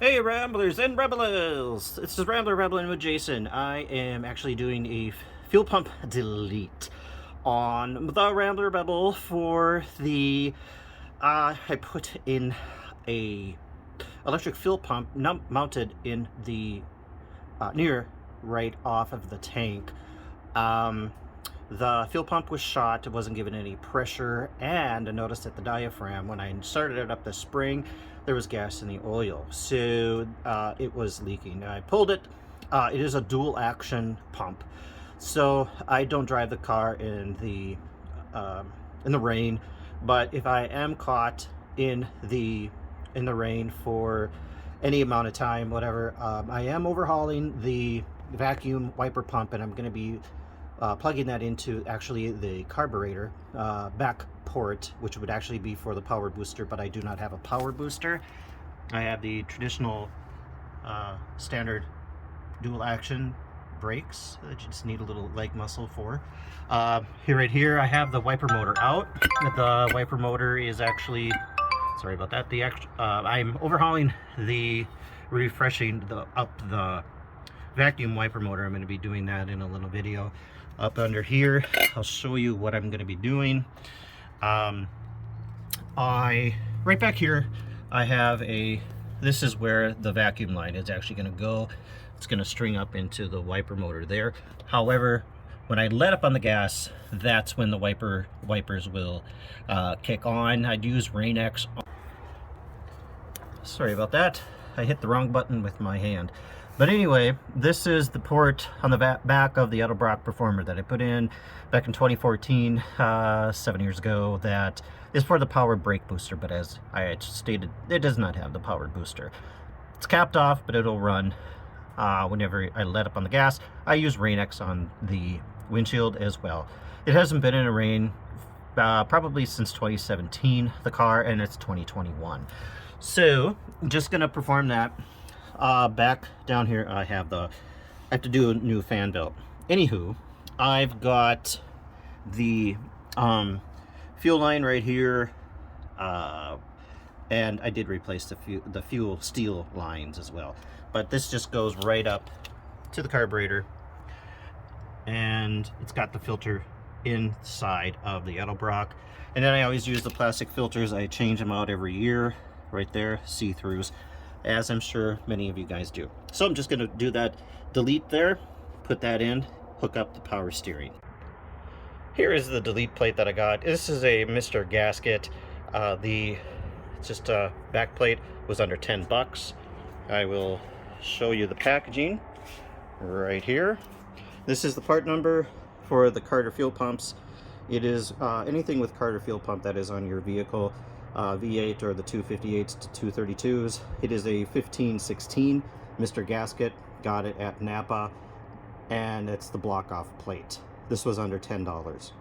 Hey Ramblers and Rebels! It's the Rambler Rebelling with Jason. I am actually doing a fuel pump delete on the Rambler Rebel for the I put in a electric fuel pump mounted in the near right off of the tank. The fuel pump was shot, it wasn't given any pressure, and I noticed that the diaphragm, when I started it up the spring, there was gas in the oil, so it was leaking. I pulled it. It is a dual action pump, so I don't drive the car in the rain, but if I am caught in the rain for any amount of time, whatever, I am overhauling the vacuum wiper pump, and I'm going to be plugging that into actually the carburetor back port, which would actually be for the power booster, but I do not have a power booster. I have the traditional standard dual action brakes that you just need a little leg muscle for. Right here I have the wiper motor out. The wiper motor is actually, sorry about that, I'm overhauling refreshing the vacuum wiper motor. I'm going to be doing that in a little video up under here. I'll show you what I'm going to be doing. Right back here I have this is where the vacuum line is actually going to go. It's going to string up into the wiper motor there. However, when I let up on the gas, that's when the wipers will kick on. I'd use Rain-X. Sorry about that, I hit the wrong button with my hand. But anyway, this is the port on the back of the Edelbrock Performer that I put in back in 2014, 7 years ago. That is for the power brake booster, but as I stated, it does not have the power booster. It's capped off, but it'll run whenever I let up on the gas. I use Rain-X on the windshield as well. It hasn't been in a rain probably since 2017, the car, and it's 2021. So I'm just gonna perform that. Back down here I have to do a new fan belt. Anywho, I've got the fuel line right here, and I did replace the fuel steel lines as well, but this just goes right up to the carburetor, and it's got the filter inside of the Edelbrock. And then I always use the plastic filters. I change them out every year. Right there, see-throughs, as I'm sure many of you guys do. So I'm just going to do that delete there, put that in, hook up the power steering. Here is the delete plate that I got. This is a Mr. Gasket. Back plate was under 10 bucks. I will show you the packaging right here. This is the part number for the Carter fuel pumps. It is anything with Carter fuel pump that is on your vehicle. V8 or the 258s to 232s. It is a 1516 Mr. Gasket. Got it at Napa, and it's the block off plate. This was under $10.